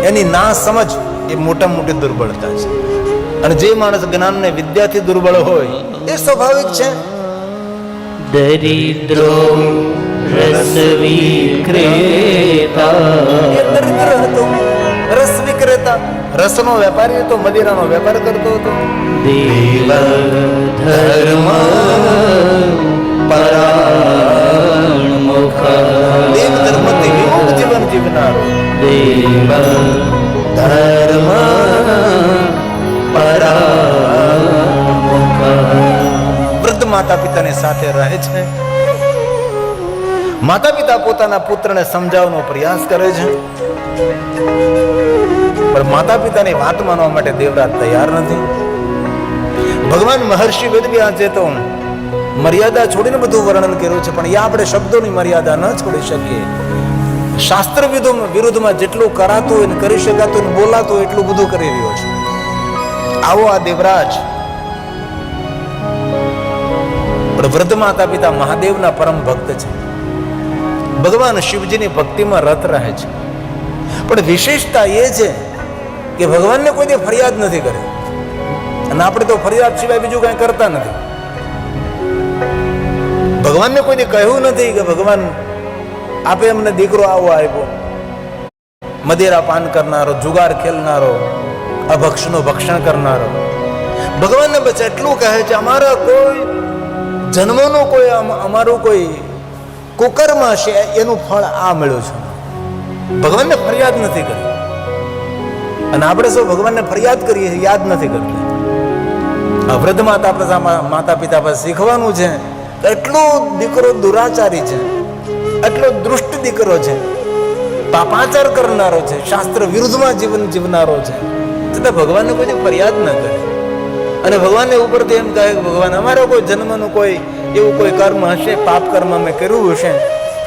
એની ના સમજ એ મોટા મોટી દુર્બળતા છે. અને જે માણસ જ્ઞાન ને વિદ્યાથી દુર્બળ હોય એ સ્વાભાવિક છે. દરિદ્રો રસ વિક્રેતા, એ દરિદ્ર હતો, રસ વિક્રેતા, રસનો વેપારી હતો, મદિરાનો વેપાર કરતો હતો. દેવ ધર્મ પરાણમુખ, દેવ ધર્મથી વિમુખ જીવન જીવનારો. દેવ ધર્મ પરાણમુખ. વૃદ્ધ માતા પિતાની સાથે રહે છે. માતા પિતા પોતાના પુત્રને સમજાવવાનો પ્રયાસ કરે છે, પણ માતા પિતાની વાત માનવા માટે દેવરાજ તૈયાર નથી. ભગવાન મહર્ષિ વેદવ્યાસે તો મર્યાદા છોડીને બધું વર્ણન કર્યું છે, પણ એ આપણે શબ્દોની મર્યાદા ન છોડી શકીએ. શાસ્ત્ર વિરુદ્ધમાં જેટલું કરાતું હોય ને કરી શકાતું ને બોલાતું હોય એટલું બધું કરી રહ્યો છે. આવો આ દેવરાજ. પણ વૃદ્ધ માતા પિતા મહાદેવના પરમ ભક્ત છે, ભગવાન શિવજીની ભક્તિમાં રત રહે છે. પણ વિશેષતા એ છે કે ભગવાનને કોઈ ફરિયાદ નથી કરી, અને આપણે તો ફરિયાદ સિવાય બીજું કઈ કરતા નથી. ભગવાનને કોઈ કહ્યું નથી કે ભગવાન આપે અમને દીકરો આવો આપ્યો. મદિરા પાન કરનારો, જુગાર ખેલનારો, અભક્ષનું ભક્ષણ કરનારો. ભગવાનને બસ એટલું કહે છે, અમારા કોઈ જન્મનું કોઈ અમારું કોઈ કુકર્મ છે એનું ફળ આ મળ્યું છે. ભગવાનને ફરિયાદ નથી કરી. અને આપણે સૌ ભગવાનને ફરિયાદ કરીએ, યાદ નથી કરતા. વૃદ્ધ માતા પિતા પાસે શીખવાનું છે. એટલો દીકરો દુરાચારી છે, એટલો દુષ્ટ દીકરો છે, પાપાચાર કરનારો છે, શાસ્ત્ર વિરુદ્ધમાં જીવન જીવનારો છે, છતાં ભગવાનને કોઈ ફરિયાદ ન કરે. અને ભગવાનને ઉપરથી એમ કહે કે ભગવાન અમારો કોઈ જન્મનું કોઈ એવું કોઈ કર્મ હશે, પાપ કર્મ અમે કર્યું હશે,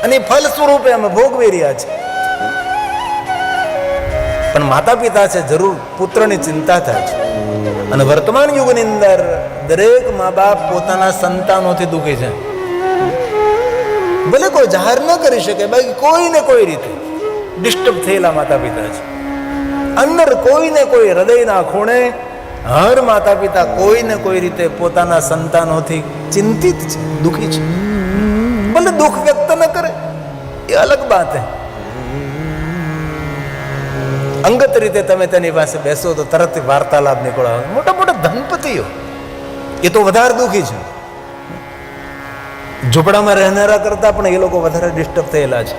અને ફલ સ્વરૂપે અમે ભોગવી રહ્યા છે. પણ માતા પિતા છે, જરૂર પુત્રની ચિંતા થાય છે. અને વર્તમાન યુગની અંદર દરેક મા બાપ પોતાના સંતાનોથી દુઃખી છે. ભલે કોઈ જાહેર ન કરી શકે, બાકી કોઈને કોઈ રીતે ડિસ્ટર્બ થયેલા માતા પિતા છે. અંદર કોઈને કોઈ હૃદયના ખૂણે હર માતા પિતા કોઈને કોઈ રીતે પોતાના સંતાનોથી ચિંતિત છે, દુઃખી છે. ભલે દુઃખ વ્યક્ત ન કરે એ અલગ બાત હે. અંગત રીતે તમે તેની પાસે બેસો તો તરત વાર્તાલાપ નીકળો. મોટા મોટા ધનપતિઓ એ તો વધારે દુઃખી છે. ઝૂંપડામાં રહેનારા કરતા પણ એ લોકો વધારે ડિસ્ટર્બ થયેલા છે.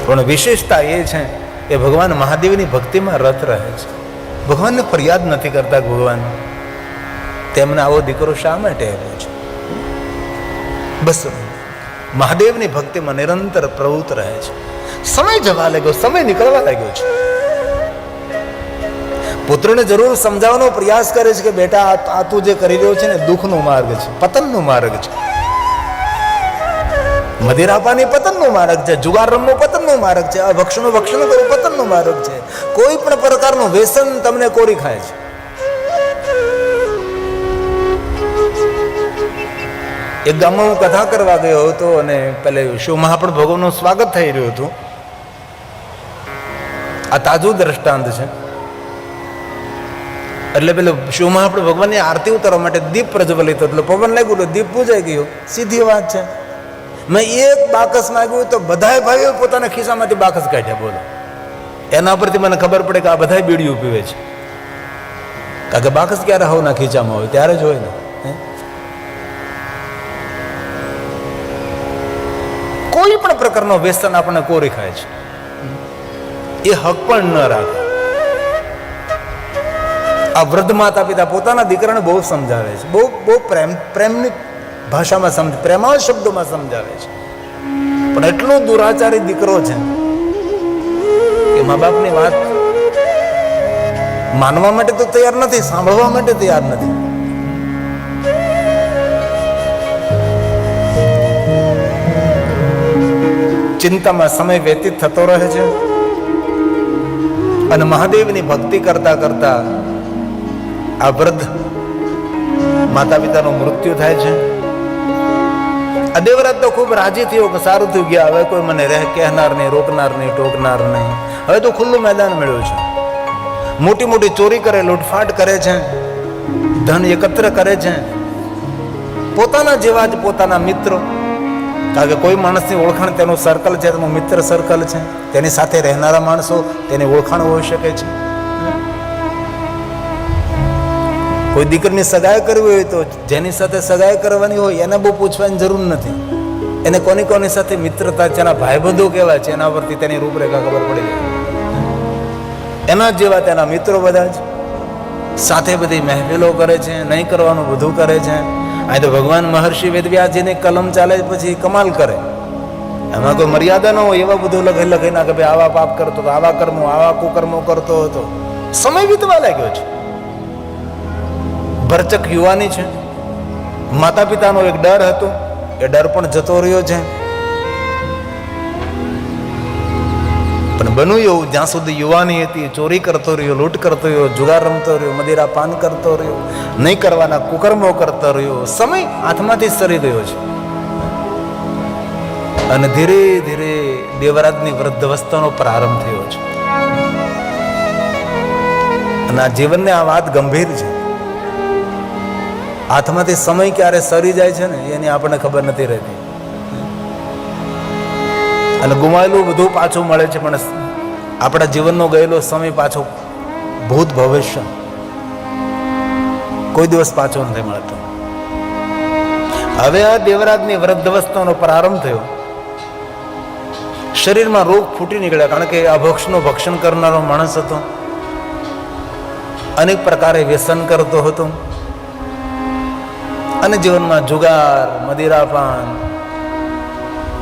પણ વિશેષતા એ છે કે ભગવાન મહાદેવની ભક્તિમાં રત રહે છે. ભગવાનને ફરિયાદ નથી કરતા. ભગવાન તેમને આવો દીકરો શા માટે આપ્યો છે? બસ મહાદેવની ભક્તિમાં નિરંતર પ્રવૃત્ત રહે છે. સમય જવા લાગ્યો, સમય નીકળવા લાગ્યો છે. પુત્રને જરૂર સમજાવવાનો પ્રયાસ કરે છે કે બેટા આ તું જે કરી રહ્યો છે ને દુઃખનો માર્ગ છે, પતનનો માર્ગ છે. મદિરાપાની પતનનો માર્ગ છે, જુગાર રમવો પતનનો માર્ગ છે, અભક્ષનું ભક્ષણ કરવું પતનનો માર્ગ છે. કોઈ પણ પ્રકારનું વ્યસન તમને કોરી ખાય છે. એક ગામમાં હું કથા કરવા ગયો હતો અને પેલે શિવ મહાપ્રભુ ભગવાનનું સ્વાગત થઈ રહ્યું હતું. આ તાજું દ્રષ્ટાંત છે. એટલે પેલું શિવ મહાપ્રભુ ભગવાનની આરતી ઉતારવા માટે દીપ પ્રજ્વલિત, એટલે પવન લાગ્યું એટલે દીપ પૂજાઈ ગયો. સીધી વાત છે. મેં એક બાકસ માંગ્યું તો બધાય ભાઈઓ પોતાના ખિસ્સામાંથી બાકસ કાઢ્યા. બોલો, એના પરથી મને ખબર પડે કે આ બધા બીડીયું પીવે છે. કારણ કે બાકસ ક્યારે હવના ખીચામાં હોય ત્યારે જ હોય ને. કોઈ પણ પ્રકારનો વ્યસન આપણને કોરી ખાય છે. એ હક પણ ન રાખે. આ વૃદ્ધ માતા પિતા પોતાના દીકરાને બહુ સમજાવે છે, બહુ પ્રેમની ભાષામાં પ્રેમાળ શબ્દોમાં સમજાવે છે. પણ એટલો દુરાચારી દીકરો છે કે મા બાપની વાત માનવા માટે તો તૈયાર નથી, સાંભળવા માટે તૈયાર નથી. ચિંતામાં સમય વ્યતીત થતો રહે છે. અને મહાદેવની ભક્તિ કરતા કરતા આ વૃદ્ધ માતા પિતાનું મૃત્યુ થાય છે. આ દેવરાજ તો ખૂબ રાજી થયો કે સારું થયું ગયા, હવે કોઈ મને કહેનાર નહીં, રોકનાર નહીં, ટોકનાર નહીં. હવે તો ખુલ્લું મેદાન મળ્યું છે. મોટી મોટી ચોરી કરે, લૂંટફાટ કરે છે, ધન એકત્ર કરે છે. પોતાના જેવા જ પોતાના મિત્રો, કારણ કે કોઈ માણસની ઓળખાણ તેનું સર્કલ છે, તેનું મિત્ર સર્કલ છે, તેની સાથે રહેનારા માણસો તેની ઓળખાણ હોઈ શકે છે. કોઈ દીકરીની સગાઈ કરવી હોય તો જેની સાથે સગાઈ કરવાની હોય એને બહુ પૂછવાની જરૂર નથી. એને કોની કોની સાથે મિત્રતા છે, એના ભાઈબંધો કેવા છે, એના પરથી તેની રૂપરેખા ખબર પડી જાય. એના જેવા તેના મિત્રો બધા જ સાથે બધી મહેફિલો કરે છે, નહીં કરવાનું બધું કરે છે. અહીં તો ભગવાન મહર્ષિ વેદવ્યાસજીની કલમ ચાલે પછી કમાલ કરે. એમાં કોઈ મર્યાદા ન હોય એવા બધું લખી નાખે, ભાઈ આવા પાપ કરતો હતો, આવા કર્મો, આવા કુકર્મો કરતો હતો. સમય વીતવા લાગ્યો છે. ભરચક યુવાની છે. માતા પિતાનો એક ડર હતો, એ ડર પણ જતો રહ્યો છે. પણ બન્યું એવું, જ્યાં સુધી યુવાની હતી ચોરી કરતો રહ્યો, લૂંટ કરતો રહ્યો, જુગાર રમતો રહ્યો, મદિરા પાન કરતો રહ્યો, નહીં કરવાના કુકર્મો કરતો રહ્યો. સમય હાથમાંથી સરી ગયો છે. અને ધીરે ધીરે દેવરાજની વૃદ્ધાવસ્થાનો પ્રારંભ થયો છે. અને આ જીવનને આ વાત ગંભીર છે. હાથમાંથી સમય ક્યારે સરી જાય છે ને એની આપણને ખબર નથી રહેતી. અને ગુમાયેલું બધું પાછું મળે છે, પણ આપણા જીવનનો ગયેલો સમય પાછો, ભૂત ભવિષ્ય કોઈ દિવસ પાછો નથી મળતો. હવે આ દેવરાજની વૃદ્ધાવસ્થાનો પ્રારંભ થયો. શરીરમાં રોગ ફૂટી નીકળ્યા, કારણ કે અભક્ષનું ભક્ષણ કરનારો માણસ હતો. અનેક પ્રકારે વ્યસન કરતો હતો. અને જીવનમાં જુગાર, મદિરાપાન,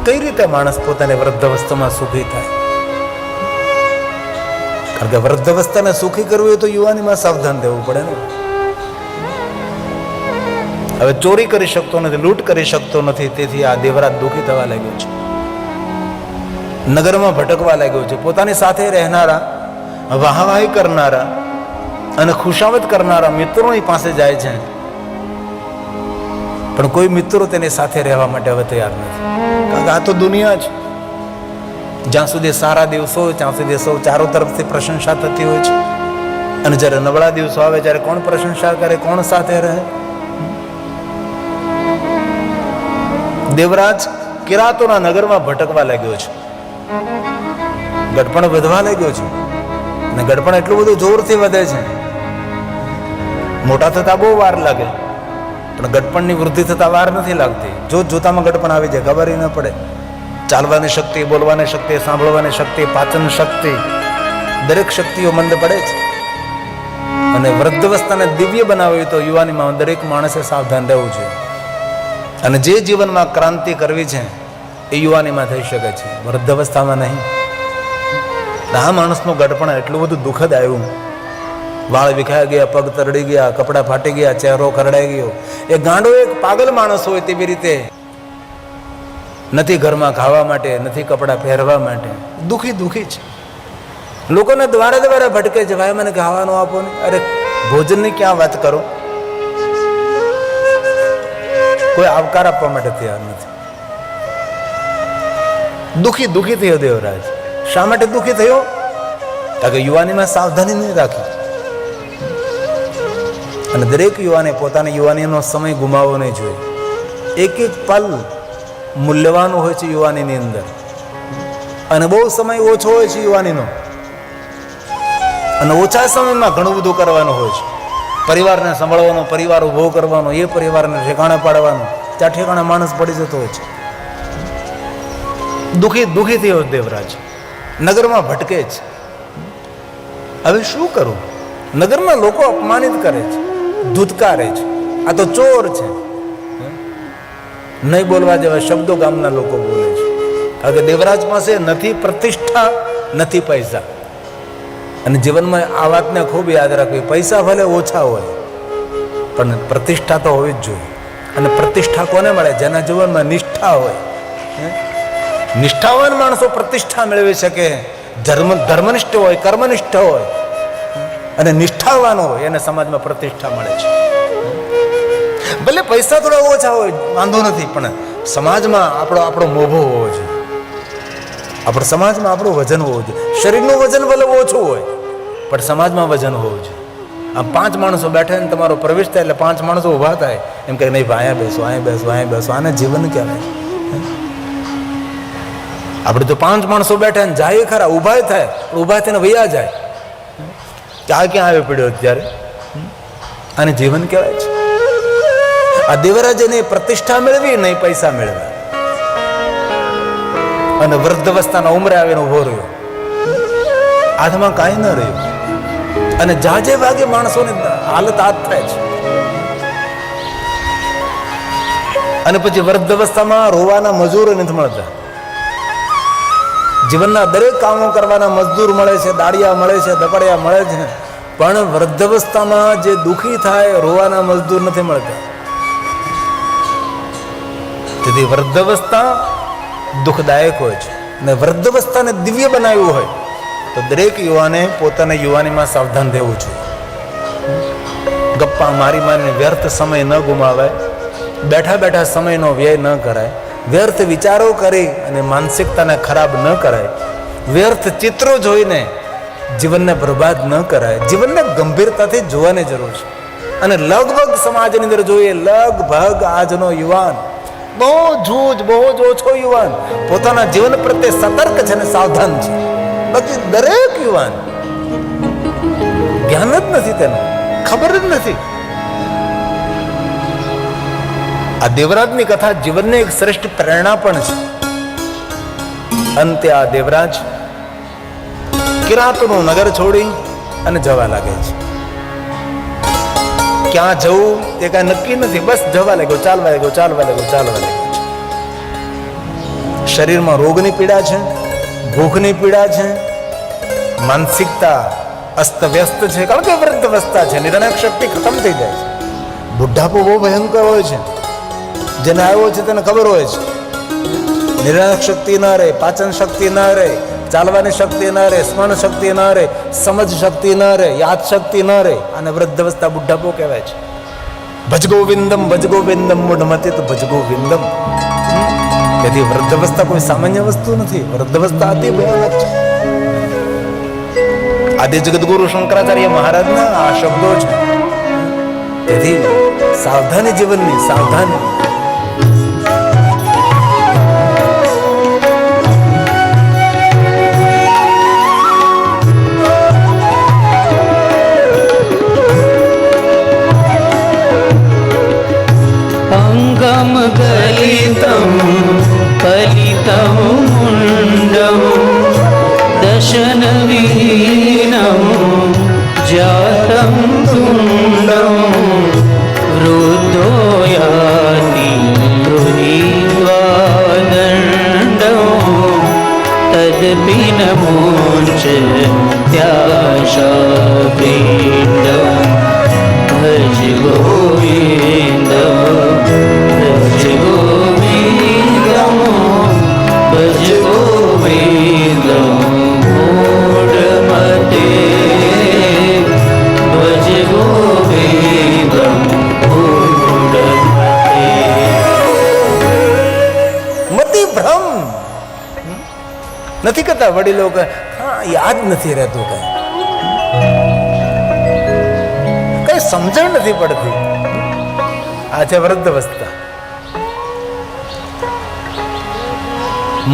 કઈ રીતે માણસ પોતાની વૃદ્ધાવસ્થામાં સુખી થાય? કારણ કે વૃદ્ધાવસ્થાને સુખી કરવી હોય તો યુવાનીમાં સાવધાન રહેવું પડે ને. હવે ચોરી કરી શકતો નથી, લૂંટ કરી શકતો નથી, તેથી આ દેવરાજ દુઃખી થવા લાગ્યો છે. નગરમાં ભટકવા લાગ્યો છે. પોતાની સાથે રહેનારા, વાહવાહી કરનારા અને ખુશામત કરનારા મિત્રોની પાસે જાય છે, પણ કોઈ મિત્રો તેની સાથે રહેવા માટે હવે તૈયાર નથી. કારણ કે આ તો દુનિયા છે. જ્યાં સુધી સારા દિવસો હોય ત્યાં સુધી સૌ ચારો તરફથી પ્રશંસા થતી હોય છે. અને જ્યારે નબળા દિવસો આવે ત્યારે કોણ પ્રશંસા કરે, કોણ સાથે રહે? દેવરાજ કિરાતોના નગરમાં ભટકવા લાગ્યો છે. ગડપણ વધવા લાગ્યો છે. અને ગડપણ એટલું બધું જોરથી વધે છે, મોટા થતા બહુ વાર લાગે, પણ ગડપણની વૃદ્ધિ થતા વાર નથી લાગતી. જોતામાં ગડપણ આવી જાય, ખબર ન પડે. ચાલવાની શક્તિ, બોલવાની શક્તિ, સાંભળવાની શક્તિ, પાચન શક્તિ, દરેક શક્તિઓ મંદ પડે છે. અને વૃદ્ધાવસ્થાને દિવ્ય બનાવવી તો યુવાનીમાં દરેક માણસે સાવધાન રહેવું જોઈએ. અને જે જીવનમાં ક્રાંતિ કરવી છે એ યુવાનીમાં થઈ શકે છે, વૃદ્ધાવસ્થામાં નહીં. આ માણસનું ગડપણ એટલું બધું દુઃખદ આવ્યું. વાળ વિખાઈ ગયા, પગ તરડી ગયા, કપડાં ફાટી ગયા, ચહેરો ખરડાઈ ગયો. એ ગાંડો એક પાગલ માણસ હોય તેવી રીતે, નથી ઘરમાં ખાવા માટે, નથી કપડાં પહેરવા માટે, દુઃખી છે. લોકોને દ્વારે દ્વારે ભટકે છે, ભાઈ મને ખાવાનું આપો ને. અરે ભોજનની ક્યાં વાત કરો? કોઈ આવકાર આપવા માટે તૈયાર નથી. દુઃખી થયો દેવરાજ. શા માટે દુઃખી થયો? કારણ કે યુવાનીમાં સાવધાની નહીં રાખી. અને દરેક યુવાને પોતાની યુવાનીનો સમય ગુમાવવો નહીં જોઈએ. એક એક પલ મૂલ્યવાન હોય છે યુવાનીની અંદર. અને બહુ સમય ઓછો હોય છે યુવાનીનો. અને ઓછા સમયમાં ઘણું બધું કરવાનું હોય છે. પરિવારને સંભાળવાનો, પરિવાર ઉભો કરવાનો, એ પરિવારને ઠેકાણે પાડવાનો, ત્યાં ઠેકાણે માણસ પડી જતો હોય છે. દુઃખી થયો દેવરાજ. નગરમાં ભટકે છે. હવે શું કરું? નગરના લોકો અપમાનિત કરે છે, ધૂતકારે છે. આ તો ચોર છે. નહીં બોલવા જેવા શબ્દો ગામના લોકો બોલે છે. કારણ કે દેવરાજ પાસે નથી પ્રતિષ્ઠા, નથી પૈસા. અને જીવનમાં આ વાતને ખૂબ યાદ રાખવી. પૈસા ભલે ઓછા હોય પણ પ્રતિષ્ઠા તો હોવી જ જોઈએ. અને પ્રતિષ્ઠા કોને મળે? જેના જીવનમાં નિષ્ઠા હોય. નિષ્ઠાવાન માણસો પ્રતિષ્ઠા મેળવી શકે. ધર્મનિષ્ઠ હોય, કર્મનિષ્ઠ હોય અને નિષ્ઠાવાન હોય, એને સમાજમાં પ્રતિષ્ઠા મળે છે. ભલે પૈસા થોડા ઓછા હોય વાંધો નથી, પણ સમાજમાં આપણો મોભો હોવો જોઈએ. આપણે સમાજમાં આપણું વજન હોવું જોઈએ. શરીરનું વજન ભલે ઓછું હોય પણ સમાજમાં વજન હોવું જોઈએ. આમ 5 માણસો બેઠા ને તમારો પ્રવેશ થાય એટલે 5 માણસો ઊભા થાય એમ કે નહીં ભાઈ અહીંયા બેસો, અહીંયા બેસો, અહીંયા બેસો. આને જીવન કહેવાય. આપણે તો 5 માણસો બેઠા ને જાય ખરા, ઊભા થાય, ઊભા થઈને વૈયા જાય કે આ ક્યાં આવી પડ્યો અત્યારે. આને જીવન કહેવાય છે. આ દેવરાજે નહીં પ્રતિષ્ઠા મેળવી નહીં પૈસા મેળવ્યા અને વૃદ્ધ અવસ્થાના ઉંમરે આવીને ઉભો રહ્યો, હાથમાં કાંઈ ન રહ્યું અને જાજે ભાગે માણસોની હાલત આ થાય છે. અને પછી વૃદ્ધ અવસ્થામાં રોવાના મજૂરો નથી મળતા. જીવનના દરેક કામો કરવાના મજદૂર મળે છે, દાડિયા મળે છે, દપડિયા મળે છે, પણ વૃદ્ધ અવસ્થામાં જે દુઃખી થાય રોવાના મજદૂર નથી મળતા. તેથી વૃદ્ધ અવસ્થા દુઃખદાયક હોય છે અને વૃદ્ધ અવસ્થાને દિવ્ય બનાવ્યું હોય તો દરેક યુવાને પોતાના યુવાનીમાં સાવધાન રહેવું જોઈએ. ગપ્પા મારી મારીને વ્યર્થ સમય ન ગુમાવાય, બેઠા બેઠા સમયનો વ્યય ન કરાય, વ્યર્થ વિચારો કરી અને માનસિકતાને ખરાબ ન કરાય, વ્યર્થ ચિત્રો જોઈને જીવનને બરબાદ ન કરાય. જીવનને ગંભીરતાથી જોવાની જરૂર છે. અને લગભગ સમાજની અંદર જોઈએ, લગભગ આજનો યુવાન બહુ જ ઓછો યુવાન પોતાના જીવન પ્રત્યે સતર્ક છે અને સાવધાન છે. બાકી દરેક યુવાન જ્ઞાન જ નથી, તેને ખબર જ નથી. આ દેવરાજની કથા જીવનને એક શ્રેષ્ઠ પ્રેરણા પણ છે. અંતે આ દેવરાજ કિરાતનું નગર છોડી અને જવા લાગે છે. ક્યાં જવું તે કઈ નક્કી નથી, બસ જવા લાગ્યો, ચાલવા લાગ્યો. શરીરમાં રોગની પીડા છે, ભૂખની પીડા છે, માનસિકતા અસ્તવ્યસ્ત છે, કારણ કે વૃદ્ધ અવસ્થા છે, નિર્ણય શક્તિ ખતમ થઈ જાય છે. બુઢાપો બહુ ભયંકર હોય છે. જેને આવ્યો છે તેને ખબર હોય છે. નિર્ણય શક્તિ ન રહે, પાચન શક્તિ ન રહે, ચાલવાની શક્તિ ન રહે, સ્મરણ શક્તિ ન રહે, સમજ શક્તિ ન રહે, યાદ શક્તિ ન રહે, અને વૃદ્ધ અવસ્થા બુઢાપો કહેવાય છે. ભજગોવિંદમ મૂઢમતી તો ભજગોવિંદમ. તેથી વૃદ્ધ અવસ્થા કોઈ સામાન્ય વસ્તુ નથી. વૃદ્ધ અવસ્થા અતિ ભયાનક છે. આદિ જગદગુરુ શંકરાચાર્ય મહારાજના આ શબ્દો છે. તેથી સાવધાની જીવનની, સાવધાની. અંગમ ગલિતમ ફલિતમ મુંડમ દશન વિહીનમ જાતમ તુંડમ વૃદ્ધો યાતિ ગૃહીત્વા દંડમ તદપિન મુંચ ત્યાશા પિંડમ ભજ ગોવિંદમ ભજ ગોવિંદમ ભજ ગોવિંદમ મૂઢમતે ભજ ગોવિંદમ મૂઢમતે. મતિ ભ્રમ નથી કરતા વડીલો કે હા યાદ નથી રહેતું, કઈ સમજણ નથી પડતી. આ છે વૃદ્ધ અવસ્થા.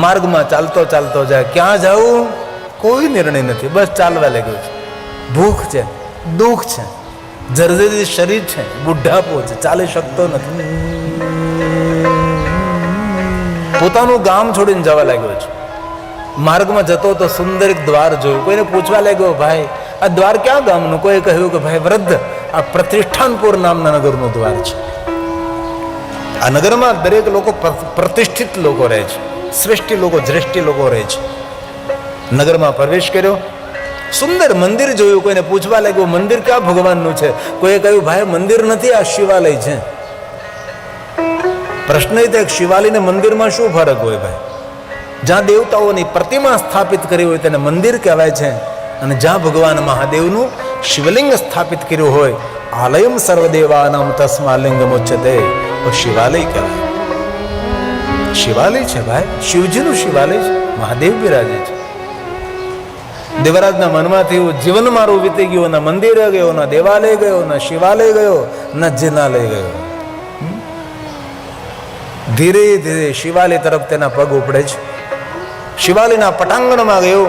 માર્ગમાં ચાલતો જાય, ક્યાં જવું કોઈ નિર્ણય નથી, બસ ચાલવા લાગ્યો છે. ભૂખ છે, દુઃખ છે, જર્જરિત શરીર છે, બુઢાપો છે, ચાલી શકતો નથી. પોતાનું ગામ છોડીને જવા લાગ્યો છે. માર્ગમાં જતો તો સુંદર એક દ્વાર જોયું. કોઈને પૂછવા લાગ્યો, ભાઈ આ દ્વાર ક્યાં ગામનું? કોઈ કહ્યું કે ભાઈ વૃદ્ધ આ પ્રતિષ્ઠાનપુર નામના નગરનું દ્વાર છે. આ નગરમાં દરેક લોકો પ્રતિષ્ઠિત લોકો રહે છે, શ્રેષ્ઠ લોકો, શ્રેષ્ઠ લોકો રહે છે. નગરમાં પ્રવેશ કર્યો, સુંદર મંદિર જોયું. કોઈને પૂછવા લાગ્યું મંદિર ક્યાં ભગવાનનું છે? કોઈએ કહ્યું ભાઈ મંદિર નથી, આ શિવાલય છે. પ્રશ્ન એ થાય શિવાલય ને મંદિરમાં શું ફરક હોય ભાઈ? જ્યાં દેવતાઓની પ્રતિમા સ્થાપિત કરી હોય તેને મંદિર કહેવાય છે, અને જ્યાં ભગવાન મહાદેવનું શિવલિંગ સ્થાપિત કર્યું હોય, આલયમ સર્વદેવાનામ તસ્માલિંગમ ઉચ્યતે, તો શિવાલય કહેવાય. શિવાલય છે ભાઈ, શિવજીનું શિવાલય છે, મહાદેવ બિરાજે છે. દેવરાજના મનમાંથી એવું જીવન મારું વીતી ગયું, ના મંદિરે ગયો, ના દેવાલય ગયો, ના શિવાલય ગયો, ના જિનાલય ગયો. ધીરે ધીરે શિવાલય તરફ તેના પગ ઉપડે છે. શિવાલયના પટાંગણમાં ગયો.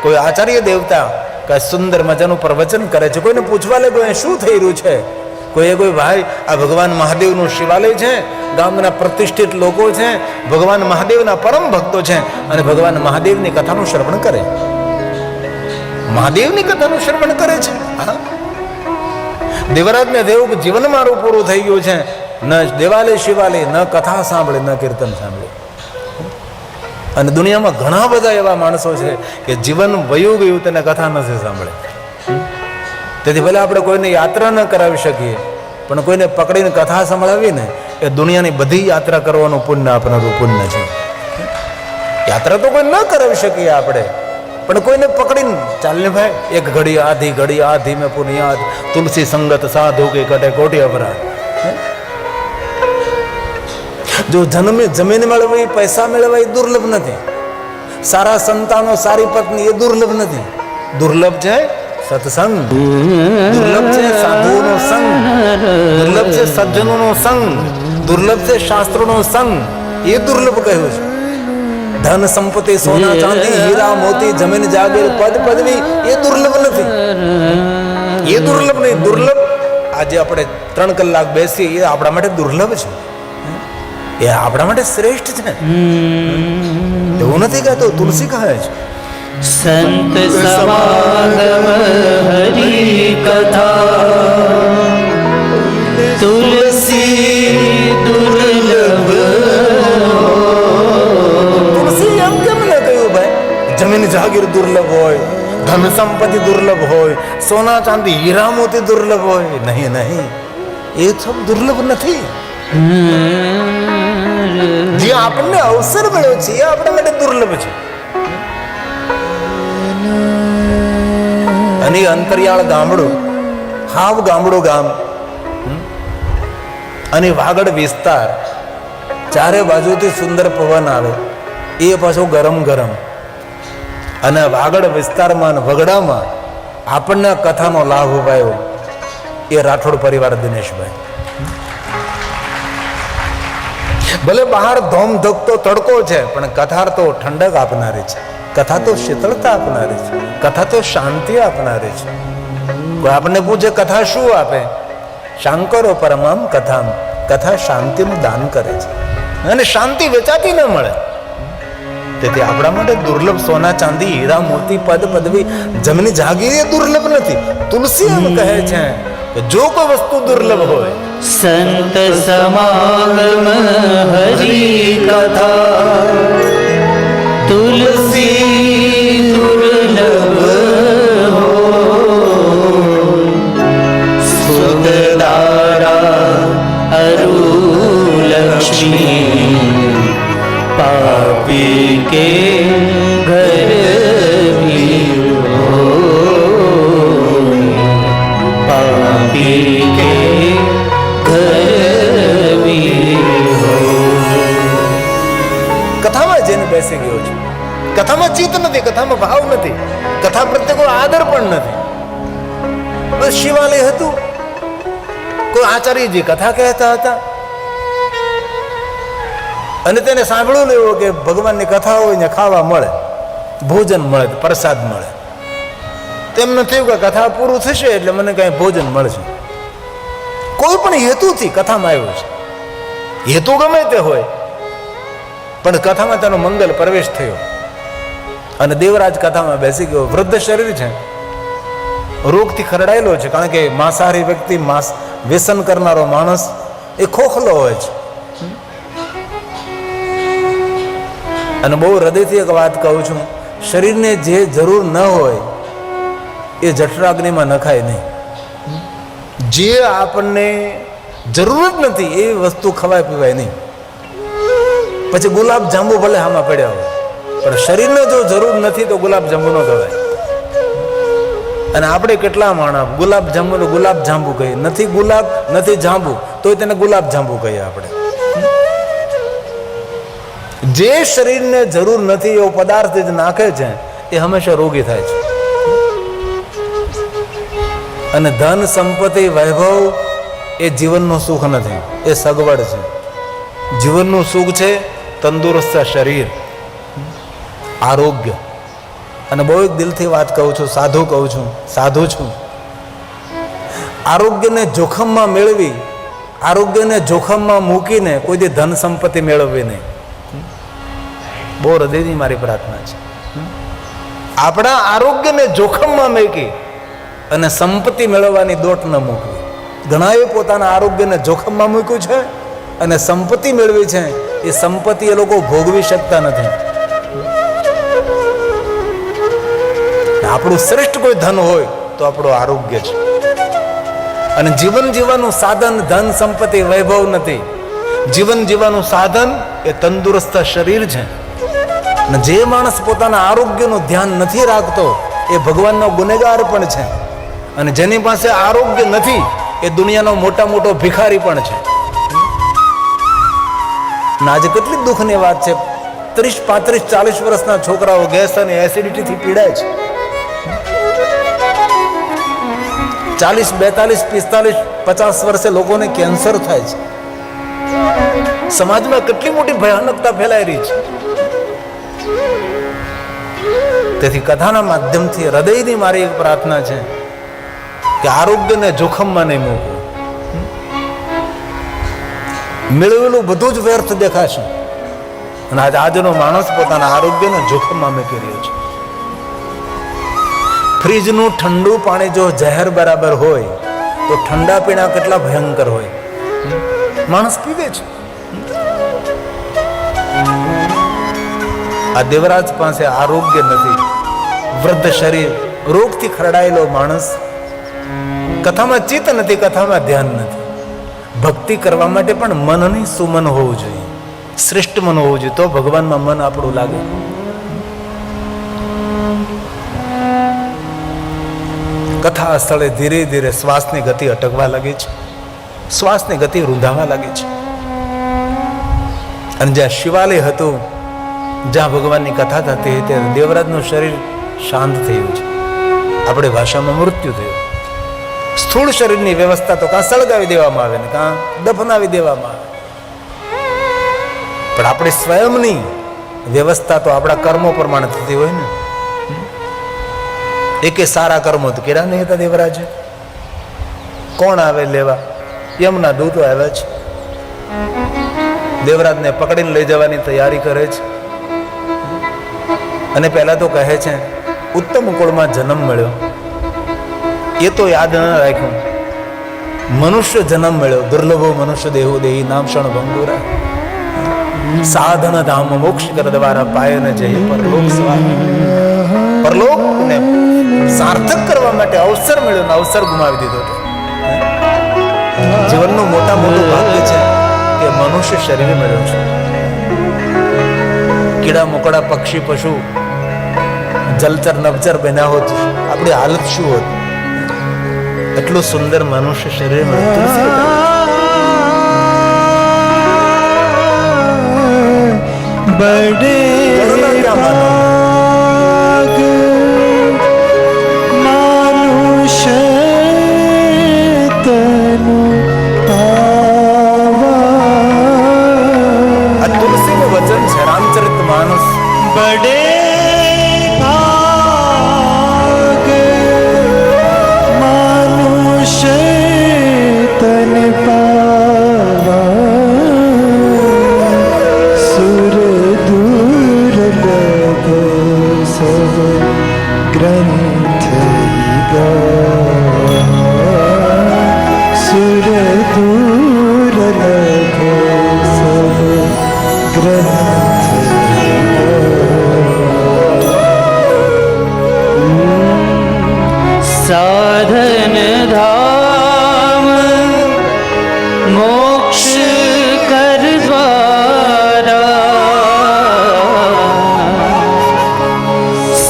કોઈ આચાર્ય દેવતા કઈ સુંદર મજાનું પ્રવચન કરે છે. કોઈને પૂછવા લાગ્યો શું થઈ રહ્યું છે. કોઈ ભાઈ આ ભગવાન મહાદેવનું શિવાલય છે, ગામના પ્રતિષ્ઠિત લોકો છે, ભગવાન મહાદેવના પરમ ભક્તો છે અને ભગવાન મહાદેવની કથાનું શ્રવણ કરે, મહાદેવની કથાનું શ્રવણ કરે છે. દેવરાજને થયું કે જીવન મારું પૂરું થઈ ગયું છે, ન દેવાલય શિવાલય, ન કથા સાંભળે, ન કીર્તન સાંભળે. અને દુનિયામાં ઘણા બધા એવા માણસો છે કે જીવન વયું ગયું તેને કથા નથી સાંભળે. તેથી ભલે આપણે કોઈને યાત્રા ન કરાવી શકીએ, પણ કોઈને પકડીને કથા સંભળાવી ને એ દુનિયાની બધી યાત્રા કરવાનું પુણ્ય આપનારું પુણ્ય છે. યાત્રા તો કોઈ ન કરાવી શકીએ આપણે, પણ કોઈને પકડીને ચાલ ને ભાઈ, એક ઘડી આધી મેં પુનિયાદ, તુલસી સંગત સાધુ કે કટે કોટી અપરાધ. જો જમીન મેળવવી, પૈસા મેળવવા એ દુર્લભ નથી. સારા સંતાનો, સારી પત્ની એ દુર્લભ નથી. દુર્લભ છે સત્સંગ, દુર્લભ છે સાધુઓનો સંગ, દુર્લભ છે સજ્જનોનો સંગ, દુર્લભ છે શાસ્ત્રોનો સંગ. એ દુર્લભ કહ્યું છે. ધન સંપત્તિ, સોના ચાંદી, હીરા મોતી, જમીન જાગીર, પદ પદવી એ દુર્લભ નથી. એ દુર્લભ નહીં. દુર્લભ આજે આપણે 3 કલાક બેસી એ આપણા માટે દુર્લભ છે, એ આપણા માટે શ્રેષ્ઠ છે. એવું નથી કહેતો, તુલસી કહે છે સંત સમાગમ હરી કથા, તુલસી દુર્લભ. તુલસી એમ કેમ ન કહ્યું ભાઈ? જમીન જાગીર દુર્લભ હોય, ધન સંપત્તિ દુર્લભ હોય, સોના ચાંદી હીરા મોતી દુર્લભ હોય. નહીં, એ સબ દુર્લભ નથી. જે આપણને અવસર મળ્યો છે એ આપણા માટે દુર્લભ છે. અને અંતરિયાળ ગામડું, હાવ ગામડું ગામ, અને વાગડ વિસ્તાર, ચારે બાજુથી સુંદર પવન આવે, એ પાછો ગરમ ગરમ. અને વાગડ વિસ્તારમાં વગડામાં આપણને કથાનો લાભ અપાયો એ રાઠોડ પરિવાર દિનેશભાઈ. ભલે બહાર ધોમ ધકતો તડકો છે, પણ કથા તો ઠંડક આપનારી છે, કથા તો શીતળતા આપનારી છે, કથા તો શાંતિ આપનારી છે. કોઈ આપણને પૂછે કથા શું આપે? શાંકરો પરમામ કથામ, કથા શાંતિનું દાન કરે છે. અને શાંતિ વેચાતી ન મળે. તેથી આપણા માટે દુર્લભ સોના ચાંદી હીરા મોતી પદ પદવી જમીન જાગીર એ દુર્લભ નથી. તુલસી એમ કહે છે કે જો કોઈ વસ્તુ દુર્લભ હોય, સંત સમાગમ હરી કથા, તુલસી દુર્લભ હો, સુખદારા અરુ લક્ષ્મી, પાપી કે ઘર ભી હો, પાપી કે ઘર ભી હો. કથામાં જઈને બેસી ગયો છે. કથામાં ચિત્ત નથી, કથામાં ભાવ નથી, કથા પ્રત્યે કોઈ આદર પણ નથી. બસ શિવાલય હતું, કોઈ આચાર્યજી કથા કહેતા હતા અને તેને સાંભળવું લેવું કે ભગવાનની કથા હોય ને ખાવા મળે, ભોજન મળે, પ્રસાદ મળે. તેમને થયું કે કથા પૂરું થશે એટલે મને કઈ ભોજન મળશે. કોઈ પણ હેતુથી કથામાં આવ્યો છે, હેતુ ગમે તે હોય, પણ કથામાં તેનો મંગલ પ્રવેશ થયો અને દેવરાજ કથામાં બેસી ગયો. વૃદ્ધ શરીર છે, રોગથી ખરડાયેલો છે, કારણ કે માંસાહારી વ્યક્તિ, વ્યસન કરનારો માણસ એ ખોખલો હોય છે. અને બહુ હૃદયથી એક વાત કહું છું, શરીરને જે જરૂર ન હોય એ જઠરાગ્નિમાં નખાય નહીં. જે આપણને જરૂર જ નથી એવી વસ્તુ ખવાય પીવાય નહીં. પછી ગુલાબ જાંબુ ભલે આમાં પડ્યા હોય, પણ શરીરને જો જરૂર નથી તો ગુલાબ જાંબુ ન ખવાય. અને આપણે કેટલા માણસ ગુલાબ જાંબુ કહીએ, નથી ગુલાબ નથી જાંબુ તોય તેને ગુલાબ જાંબુ કહીએ આપણે. જે શરીરને જરૂર નથી એવો પદાર્થ જ નાખે છે એ હંમેશા રોગી થાય છે. અને ધન સંપત્તિ વૈભવ એ જીવનનું સુખ નથી, એ સગવડ છે. જીવનનું સુખ છે તંદુરસ્ત શરીર, આરોગ્ય. અને બહુ એક દિલથી વાત કહું છું, સાધુ છું. આરોગ્યને જોખમમાં મેળવી, આરોગ્યને જોખમમાં મૂકીને કોઈ દી ધન સંપત્તિ મેળવવી નહીં. બહુ હૃદયની મારી પ્રાર્થના છે. આપણા આરોગ્યને જોખમમાં મૂકી અને સંપત્તિ મેળવવાની દોટ ન મૂકવી. ઘણાએ પોતાના આરોગ્યને જોખમમાં મૂક્યું છે અને સંપત્તિ મેળવી છે. એ સંપત્તિ એ લોકો ભોગવી શકતા નથી. આપણું શ્રેષ્ઠ કોઈ ધન હોય તો આપણું આરોગ્ય છે. અને જીવન જીવવાનું સાધન ધન સંપત્તિ વૈભવ નથી. જીવન જીવવાનું સાધન એ તંદુરસ્ત શરીર છે. અને જે માણસ પોતાના આરોગ્યનું ધ્યાન નથી રાખતો એ ભગવાનનો ગુનેગાર પણ છે. અને જેની પાસે આરોગ્ય નથી એ દુનિયાનો મોટો ભિખારી પણ છે. આજે કેટલી દુઃખની વાત છે, 30, 35, 40 વર્ષના છોકરાઓ ગેસ અને એસિડિટીથી પીડાય છે. 40, 42, 45, 50 વર્ષે લોકોને કેન્સર થાય છે. સમાજમાં કેટલી મોટી ભયાનકતા ફેલાઈ રહી છે. તેથી કથાના માધ્યમથી હૃદયની મારી એક પ્રાર્થના છે કે આરોગ્યને જોખમમાં નહીં મૂકવું. મેળવેલું બધું જ વ્યર્થ દેખાશે. અને આજનો માણસ પોતાના આરોગ્યને જોખમમાં મૂકી રહ્યો છે. ફ્રીજનું ઠંડુ પાણી જો ઝેર બરાબર હોય તો ઠંડા પીણા કેટલા ભયંકર હોય. માણસ પીવે છે. આ દેવરાજ પાસે આરોગ્ય નથી, વૃદ્ધ શરીર, રોગથી ખરડાયેલો માણસ. કથામાં ચિત્ત નથી, કથામાં ધ્યાન નથી. ભક્તિ કરવા માટે પણ મનની સુમન હોવું જોઈએ, શ્રેષ્ઠ મન હોવું જોઈએ, તો ભગવાનમાં મન આપણું લાગે. કથા સ્થળે ધીરે ધીરે શ્વાસની ગતિ અટકવા લાગે છે, શ્વાસની ગતિ રૂંધાવા લાગે છે. અને જ્યાં શિવાલય હતું, જ્યાં ભગવાનની કથા થતી ત્યાં દેવરાજનું શરીર શાંત થયું છે. આપણે ભાષામાં મૃત્યુ થયું. સ્થૂળ શરીરની વ્યવસ્થા તો કાં સળગાવી દેવામાં આવે ને કાં દફનાવી દેવામાં આવે. પણ આપણી સ્વયંની વ્યવસ્થા તો આપણા કર્મો પ્રમાણે થતી હોય ને. એકે સારા કર્મો તો કર્યા નહીં હતા દેવરાજે. કોણ આવે લેવા? યમના દૂતો આવ્યા છે. દેવરાજને પકડીને લઈ જવાની તૈયારી કરે છે. અને પહેલા તો કહે છે ઉત્તમ કુળમાં જન્મ મળ્યો, એ તો યાદ ન રાખ્યું. મનુષ્ય જન્મ મળ્યો, દુર્લભો મનુષ્ય દેહો દેહી નામ ક્ષણ ભંગુરા. સાધન ધામ મોક્ષ કર દ્વારા પાયન જય પરલોક સ્વા. પરલોકને સાર્થક કરવા માટે અવસર મળ્યો ને અવસર ગુમાવી દીધો. જીવનનું મોટું ભાગ્ય છે કે મનુષ્ય શરીર મળ્યો છે. કીડા મકોડા પક્ષી પશુ જલચર નભચર બન્યા હોત આપણી હાલત શું હોત? એટલું સુંદર મનુષ્ય શરીર બડે માનુષ તનુ આ તુલસીનું વચન છે, રામચરિત માનસ. બડે ભાગ માનુષ તન પાવા સુર દુર્લભ સબ ગ્રંથ સુર દુર્લભ સબ ગ્રંથ સાધન ધામ મોક્ષ કર દ્વારા.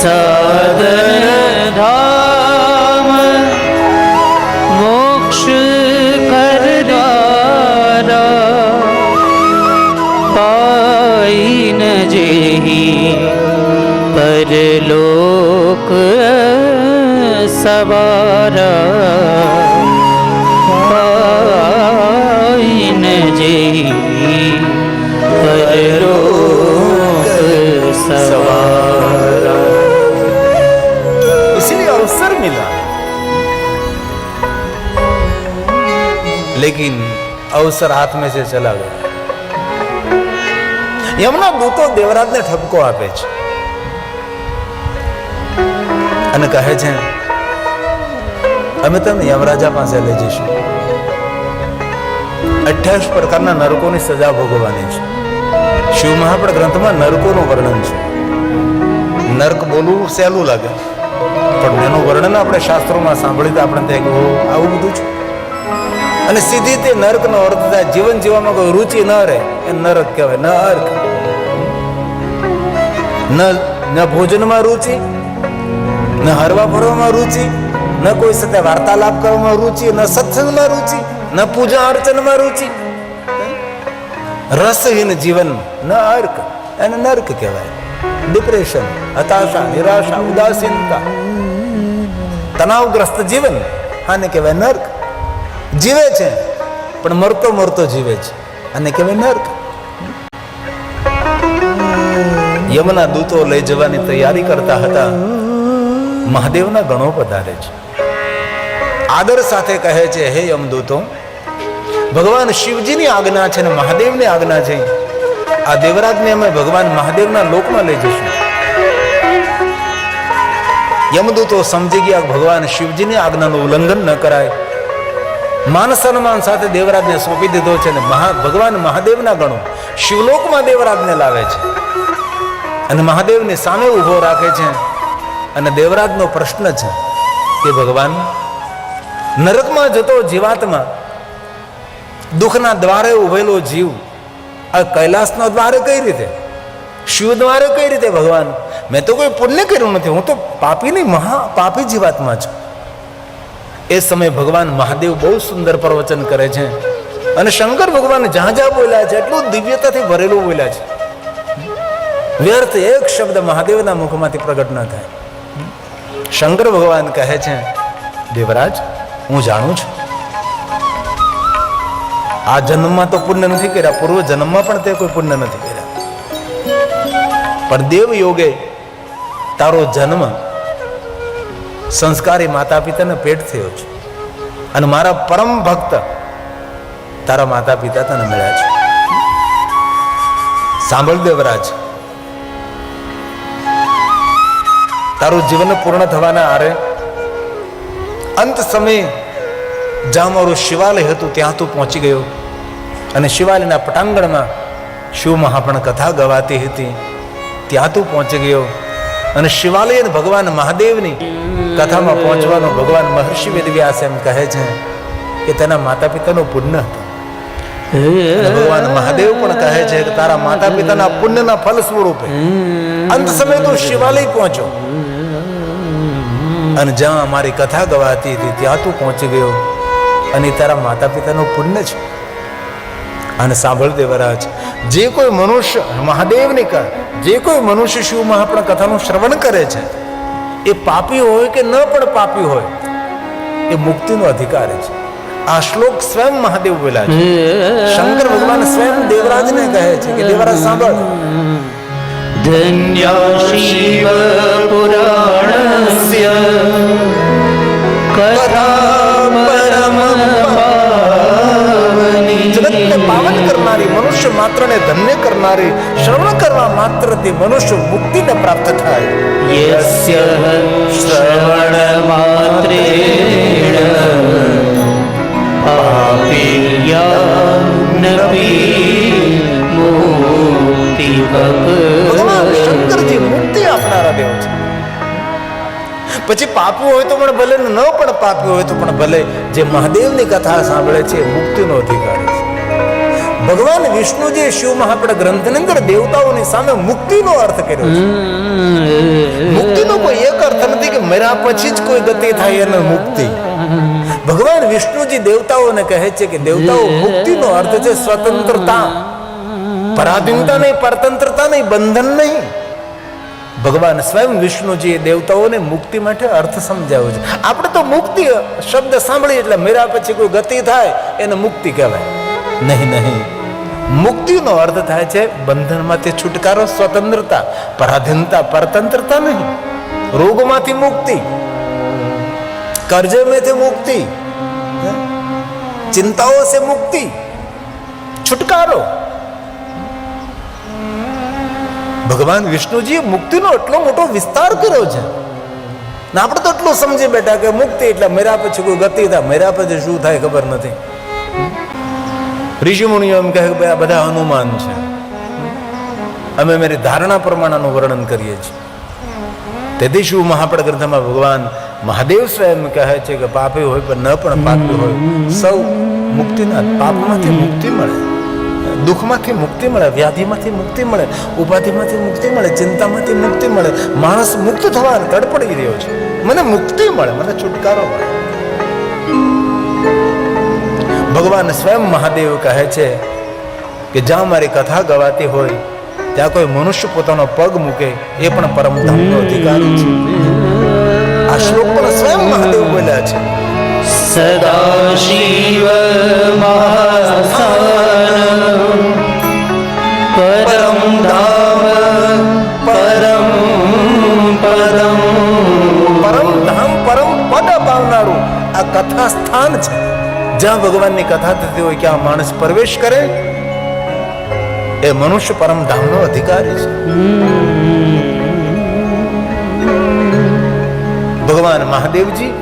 સાધન ધામ મોક્ષ કર દ્વારા પાઈને લોક સવારા પાઈને જઈ પરલોક સવારા. इसलिए अवसर मिला, लेकिन अवसर हाथ में से चला गया. यमना दूतो देवराजने ठपको આપે છે અને કહે છે અમે તમને યમરાજા પાસે લઈ જઈશું. 28 પ્રકારના નરકોની સજા ભોગવવાની છે. શિવ મહાપુરાણ ગ્રંથમાં નરકોનું વર્ણન છે. નરક બોલવું સહેલું લાગે, પણ એનું વર્ણન આપણે શાસ્ત્રોમાં સાંભળીએ તો આપણે ત્યાં આવું બધું છે. અને સીધી તે નરકનો અર્થ થાય જીવન જીવવામાં કોઈ રુચિ ન રહે એ નરક કહેવાય. ન અર્ક, ન ભોજનમાં રુચિ, ન હરવા ફરવામાં રુચિ, ન કોઈ સાથે વાર્તાલાપ કરવામાં રુચિ, ન સત્સંગમાં રુચિ, ન પૂજા અર્ચનમાં રુચિ. રસહીન જીવન ન અર્ક, એને નર્ક કહેવાય. ડિપ્રેશન, હતાશા, નિરાશા, ઉદાસીનતા, તણાવગ્રસ્ત જીવન, આને કહેવાય નર્ક. જીવે છે પણ મરતો મરતો જીવે છે, આને કહેવાય નર્ક. યમના દૂતો લઈ જવાની તૈયારી કરતા હતા. મહાદેવના ગણો પધારે છે. આદર સાથે કહે છે, હે યમદૂતો, ભગવાન શિવજીની આજ્ઞા છે ને મહાદેવની આજ્ઞા છે. આ દેવરાજને અમે ભગવાન મહાદેવના લોકમાં લઈ જઈશું. યમદૂતો સમજી ગયા ભગવાન શિવજીની આજ્ઞાનું ઉલ્લંઘન ન કરાય. માન સન્માન સાથે દેવરાજને સોંપી દીધો છે ને ભગવાન મહાદેવના ગણો શિવલોકમાં દેવરાજને લાવે છે અને મહાદેવની સામે ઊભો રાખે છે. અને દેવરાજનો પ્રશ્ન છે કે ભગવાન, નરકમાં જતો જીવાત્મા, દુઃખના દ્વારે ઉભેલો જીવ આ કૈલાસના દ્વારે કઈ રીતે, શિવ દ્વારે કઈ રીતે? ભગવાન, મેં તો કોઈ પુણ્ય કર્યું નથી, હું તો પાપી નહીં, મહાપાપી જીવાત્મા છું. એ સમયે ભગવાન મહાદેવ બહુ સુંદર પ્રવચન કરે છે અને શંકર ભગવાન જ્યાં જ્યાં બોલ્યા છે એટલું દિવ્યતાથી ભરેલું બોલ્યા છે. વ્યર્થ એક શબ્દ મહાદેવના મુખમાંથી પ્રગટ ન થાય. શંકર ભગવાન કહે છે, દેવરાજ, હું જાણું છું આ જન્મમાં તો પુણ્ય નથી કર્યા, પૂર્વ જન્મમાં પણ તે કોઈ પુણ્ય નથી કર્યા, પણ દેવ યોગે તારો જન્મ સંસ્કારી માતા પિતાને પેટ થયો છે અને મારા પરમ ભક્ત તારા માતા પિતા તને મળ્યા છે. સાંભળ દેવરાજ, તારું જીવન પૂર્ણ થવાના આરે અંત સમયે જ્યાં મારું શિવાલય હતું ત્યાં તું પહોંચી ગયો અને શિવાલયના પટાંગણમાં શિવ મહાપણ કથા ગવાતી હતી ત્યાં તું પહોંચી ગયો અને શિવાલય ભગવાન મહાદેવની કથામાં પહોંચવાનો ભગવાન મહર્ષિ વેદવ્યાસ એમ કહે છે કે તેના માતા પિતાનું પુણ્ય હતું. ભગવાન મહાદેવ પણ કહે છે કે તારા માતા પિતાના પુણ્યના ફલ સ્વરૂપે અંત સમય તું શિવાલય પહોંચ્યો અને જ્યાં અમારી કથા ગવાતી હતી ત્યાં તું પહોંચી ગયો અને તારા માતા પિતાનું પુણ્ય છે. અને સાંભળ દેવરાજ, જે કોઈ મનુષ્ય મહાદેવની જે કોઈ મનુષ્ય શિવ મહાપણ કથાનું શ્રવણ કરે છે એ પાપી હોય કે ન પણ પાપી હોય એ મુક્તિનો અધિકારી છે. આ શ્લોક સ્વયં મહાદેવ બોલ્યા છે. શંકર ભગવાન સ્વયં દેવરાજને કહે છે કે દેવરાજ સાંભળ, ધન્ય શિવ પુરાણસ્ય કથા પરમ પાવની. જગતને પાવન કરનારી, મનુષ્ય માત્રને ધન્ય કરનારી, શ્રવણ કરવા માત્રથી મનુષ્ય મુક્તિને પ્રાપ્ત થાય. યસ્ય શ્રવણ માત્રેણ પાપીયાનપી મુક્તિ. ભગવાન શંકરજી મુક્તિ આપનારા દેવ છે. પછી પાપી હોય તો પણ ભલે, ન પણ પાપી હોય તો પણ ભલે, જે મહાદેવની કથા સાંભળે છે એ મુક્તિનો અધિકારી છે. ભગવાન વિષ્ણુજીએ શિવ મહાપણ ગ્રંથની અંદર દેવતાઓની સામે મુક્તિનો અર્થ કર્યો છે. મુક્તિનો કોઈ એક અર્થ નથી કે મર્યા પછી જ કોઈ ગતિ થાય એને મુક્તિ. ભગવાન વિષ્ણુજી દેવતાઓને કહે છે કે દેવતાઓ, મુક્તિનો અર્થ છે સ્વતંત્રતા, પરાધીનતા નહીં, પરતંત્રતા નહીં, બંધન નહીં. ભગવાન સ્વયં વિષ્ણુજીએ દેવતાઓને મુક્તિ માટે અર્થ સમજાવ્યો છે. આપણે તો મુક્તિ શબ્દ સાંભળીએ એટલે મેરા પછી કોઈ ગતિ થાય એને મુક્તિ કહેવાય. નહીં, મુક્તિનો અર્થ થાય છે બંધનમાંથી છુટકારો, સ્વતંત્રતા, પરાધીનતા, પરતંત્રતા નહીં. રોગમાંથી મુક્તિ, कर्जे में थे मुक्ति, चिंताओं से मुक्ति, छुटकारो. ભગવાન વિષ્ણુજીએ મુક્તિનો એટલો મોટો વિસ્તાર કર્યો છે ને આપણે તો એટલું સમજી બેઠા કે મુક્તિ એટલે મેરા પછી કોઈ ગતિ થાય. મેરા પછી શું થાય ખબર નથી. ઋષિ મુનિઓ એમ કહે કે ભાઈ આ બધા અનુમાન છે, અમે મારી ધારણા પ્રમાણેનું વર્ણન કરીએ છીએ. તેથી શું મહાપડ ગ્રંથમાં ભગવાન મહાદેવ સ્વયં કહે છે કે પાપી હોય પણ ન પણ પાપી હોય સૌ મુક્તિના, પાપમાંથી મુક્તિ મળે, દુઃખમાંથી મુક્તિ મળે, વ્યાધિમાંથી મુક્તિ મળે, ઉપાધિમાંથી મુક્તિ મળે, ચિંતામાંથી મુક્તિ મળે. માણસ મુક્ત થવા તડપડી રહ્યો છે, મને મુક્તિ મળે, મને છુટકારો મળે. ભગવાન સ્વયં મહાદેવ કહે છે કે જ્યાં મારી કથા ગવાતી હોય ત્યાં કોઈ મનુષ્ય પોતાનો પગ મૂકે એ પણ પરમધામનો અધિકારી છે. આ શ્લોક પણ સ્વયં મહાદેવ બોલ્યા છે. સદાશિવ મહાસ્થાન પરમ ધામ પરમ પદમ. પરમ ધામ પરમ પદ પામનારું આ કથા સ્થાન છે. જ્યાં ભગવાનની કથા થતી હોય ત્યાં માણસ પ્રવેશ કરે એ મનુષ્ય પરમ ધામનો અધિકારી છે. ભગવાન મહાદેવજી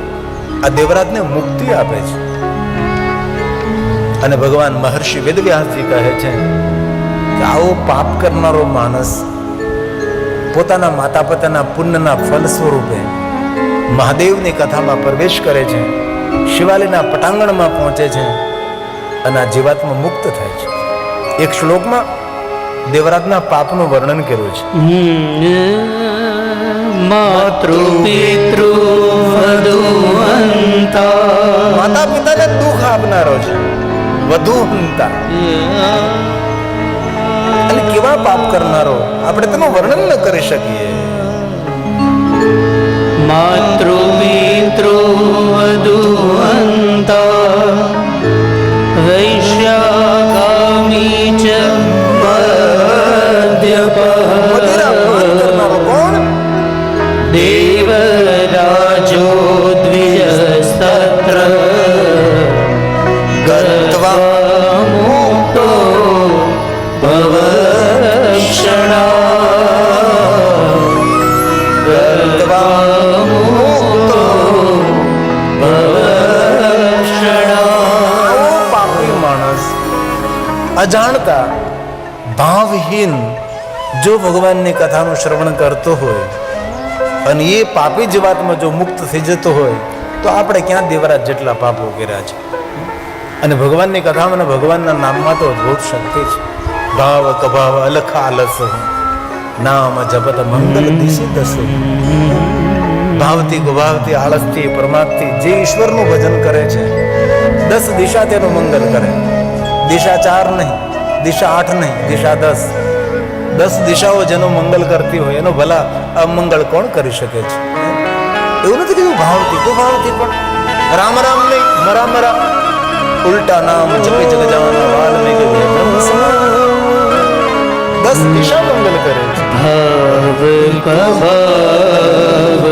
આ દેવરાજને મુક્તિ આપે છે અને ભગવાન મહર્ષિ વેદવ્યાસજી કહે છે કે આવો પાપ કરનારો માણસ પોતાના માતા પિતાના પુણ્યના ફલ સ્વરૂપે મહાદેવની કથામાં પ્રવેશ કરે છે, શિવાલયના પટાંગણમાં પહોંચે છે અને આ જીવાત્મા મુક્ત થાય છે. એક શ્લોકમાં દેવરાજના પાપનું વર્ણન કર્યું છે. માતૃ પિતૃ વધુવંતા. માતા પિતાને દુઃખ આપનારો છે, વધુવંતા. અને કેવા પાપ કરનારો આપણે તેનું વર્ણન ન કરી શકીએ. માતૃ પિતૃ વધુવંતા વૈશ્યાગામી ચ દેવરાજો દ્વિજસ્તત્ર ગત્વા મુક્તો ભવક્ષણા. ગત્વા મુક્તો ભવક્ષણા. પાપી માણસ અજાણતા ભાવહીન જો ભગવાનની કથાનું શ્રવણ કરતો હોય અને એ પાપી જીવાતમાં જો મુક્ત થઈ જતો હોય તો આપણે ક્યાં દેવરાજ જેટલા પાપો કર્યા છે. અને ભગવાનની કથામાં અને ભગવાનના નામમાં તો અદભુત શક્તિ છે. ભાવ કભાવ અલખ આલસ નામ જપત મંગલ દિશી દસો. ભાવથી ગુભાવથી આળસથી પરમાર્થથી જે ઈશ્વરનું ભજન કરે છે 10 દિશા તેનું મંગલ કરે. દિશા 4 નહીં, દિશા 8 નહીં, દિશા 10. 10 દિશાઓ જેનો મંગલ કરતી હોય એનો ભલા અમંગળ કોણ કરી શકે છે? એવું નથી કીધું ભાવથી કુભાવથી પણ. રામ રામ નહીં, મરા મરા ઉલટા નામ જપી જગ જવાના વાલ મેં 10 દિશા મંગલ કરે છે. ભાવ કભાવ